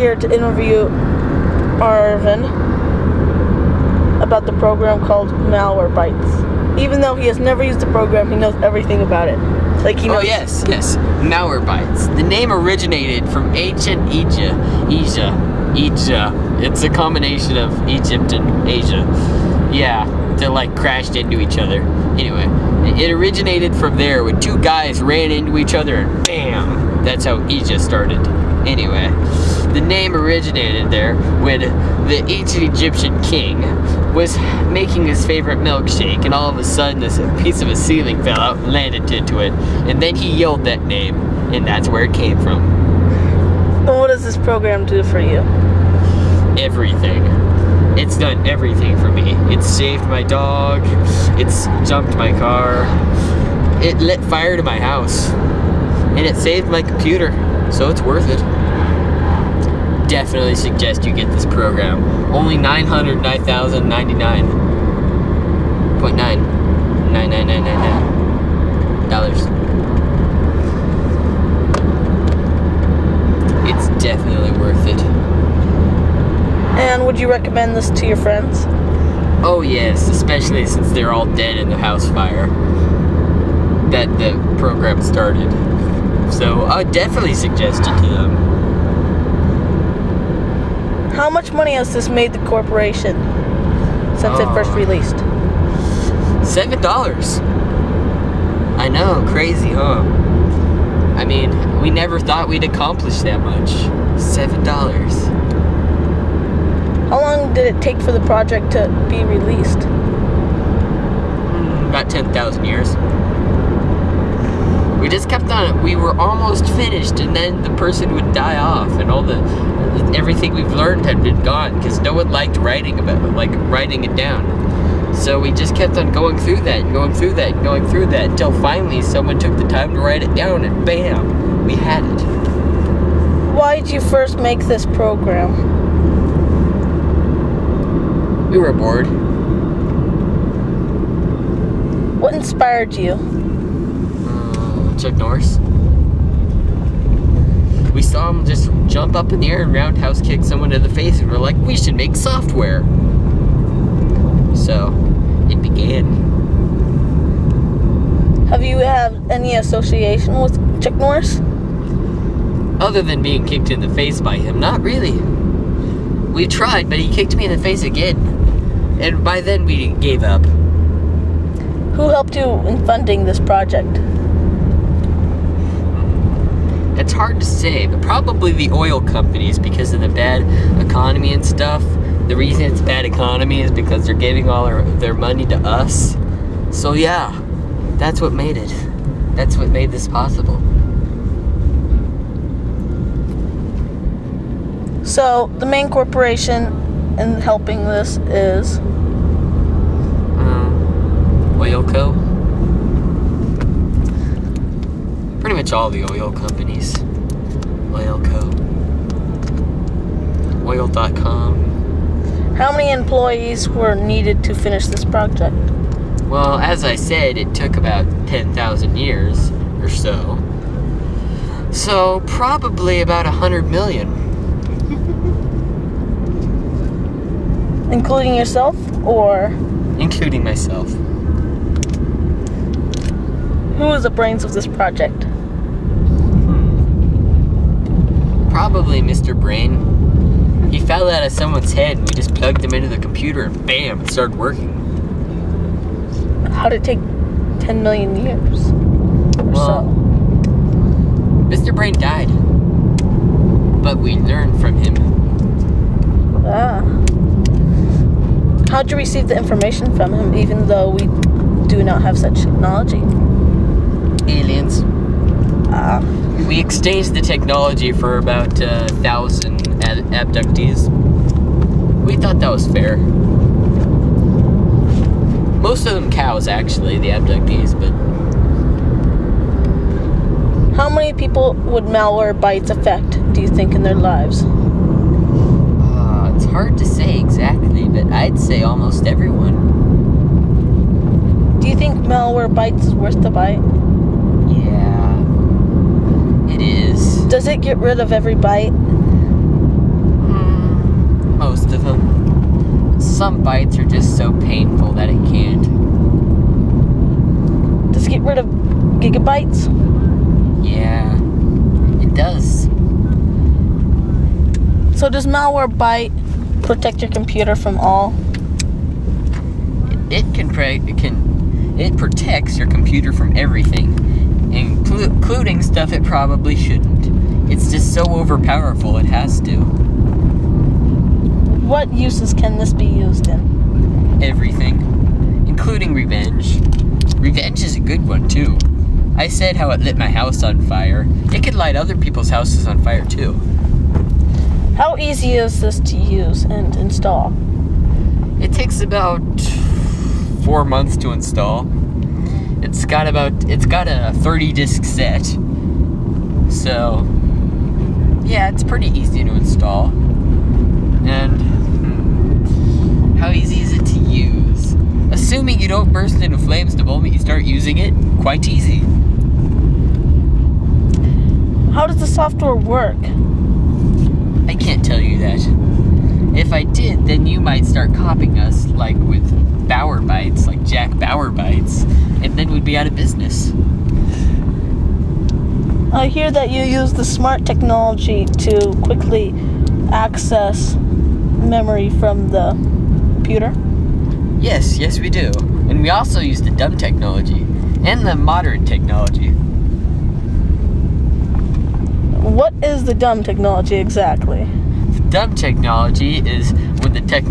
here to interview Arvin about the program called Malwarebytes. Even though he has never used the program, he knows everything about it. Like he knows. Oh yes, Malwarebytes. The name originated from ancient Egypt. It's a combination of Egypt and Asia. Yeah, they like crashed into each other. Anyway, it originated from there when two guys ran into each other and bam! That's how Egypt started. Anyway, the name originated there when the ancient Egyptian king was making his favorite milkshake, and all of a sudden this piece of a ceiling fell out and landed into it, and then he yelled that name, and that's where it came from. And what does this program do for you? Everything. It's done everything for me. It's saved my dog, it's jumped my car, it lit fire to my house, and it saved my computer, so it's worth it. Definitely suggest you get this program. Only $999.99. It's definitely worth it. And would you recommend this to your friends? Oh yes, especially since they're all dead in the house fire that the program started. So I would definitely suggest it to them. How much money has this made the corporation since it first released? $7. I know, crazy, huh? I mean, we never thought we'd accomplish that much. $7. How long did it take for the project to be released? About 10,000 years. We just kept on it. We were almost finished, and then the person would die off, and everything we've learned had been gone because no one liked writing it down. So we just kept on going through that, until finally someone took the time to write it down, and bam, we had it. Why did you first make this program? We were bored. What inspired you? Chuck Norris. We saw him just jump up in the air and roundhouse kick someone in the face, and we're like, we should make software. So, it began. Have you had any association with Chuck Norris? Other than being kicked in the face by him, not really. We tried, but he kicked me in the face again. And by then we gave up. Who helped you in funding this project? It's hard to say, but probably the oil companies because of the bad economy and stuff. The reason it's bad economy is because they're giving all their money to us. So yeah, that's what made it. That's what made this possible. So the main corporation in helping this is? Oil Co. Pretty much all the oil companies. Oil Co. Oil.com. How many employees were needed to finish this project? Well, as I said, it took about 10,000 years or so. So, probably about 100 million. Including yourself, or? Including myself. Who is the brains of this project? Probably Mr. Brain. He fell out of someone's head and we just plugged him into the computer and bam, it started working. How did it take 10 million years? Well, Mr. Brain died. But we learned from him. How'd you receive the information from him, even though we do not have such technology? Aliens. We exchanged the technology for about 1,000 abductees. We thought that was fair. Most of them cows, actually, the abductees, but... How many people would Malwarebytes affect, do you think, in their lives? It's hard to say exactly, but I'd say almost everyone. Do you think Malwarebytes is worth the bite? Yeah, it is. Does it get rid of every bite? some bytes are just so painful that it can't. Does it get rid of gigabytes? Yeah, it does. So does Malwarebyte protect your computer from all? It protects your computer from everything, including stuff it probably shouldn't. It's just so overpowerful it has to. What uses can this be used in? Everything, including revenge. Revenge is a good one too. I said how it lit my house on fire. It could light other people's houses on fire too. How easy is this to use and install? It takes about 4 months to install. It's got a 30 disc set. So yeah, it's pretty easy to install. And how easy is it to use? Assuming you don't burst into flames the moment you start using it, quite easy. How does the software work? I can't tell you that. If I did, then you might start copying us, like with Malwarebytes, like Jack Malwarebytes, and then we'd be out of business. I hear that you use the smart technology to quickly access memory from the computer. Yes, we do. And we also use the dumb technology and the modern technology. What is the dumb technology exactly? The dumb technology is when the Chuck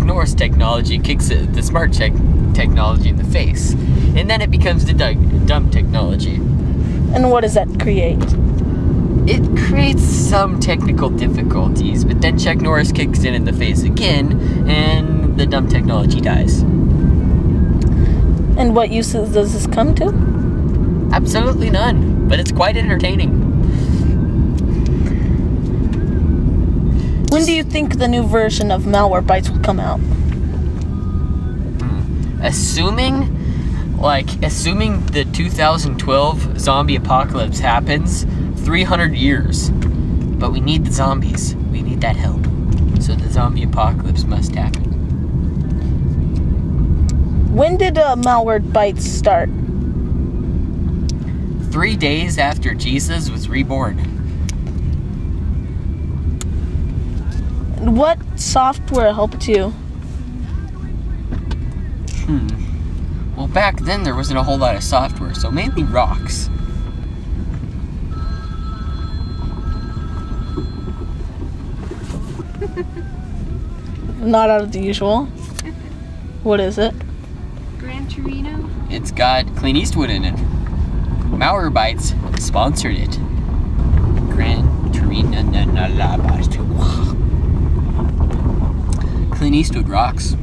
Norris technology kicks the smart technology in the face. And then it becomes the dumb technology. And what does that create? It creates some technical difficulties, but then Chuck Norris kicks it in the face again, and the dumb technology dies. And what uses does this come to? Absolutely none, but it's quite entertaining. When do you think the new version of Malwarebytes will come out? Assuming the 2012 zombie apocalypse happens, 300 years. But we need the zombies. We need that help. So the zombie apocalypse must happen. When did Malwarebytes start? 3 days after Jesus was reborn. What software helped you? Well, back then there wasn't a whole lot of software, so mainly rocks. Not out of the usual. What is it? Gran Torino? It's got Clint Eastwood in it. Malwarebytes sponsored it. Gran Torino. Clint Eastwood rocks. Do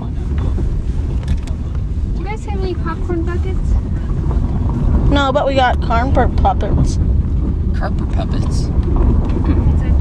you guys have any popcorn buckets? No, but we got carpet puppets. Carpet puppets. It's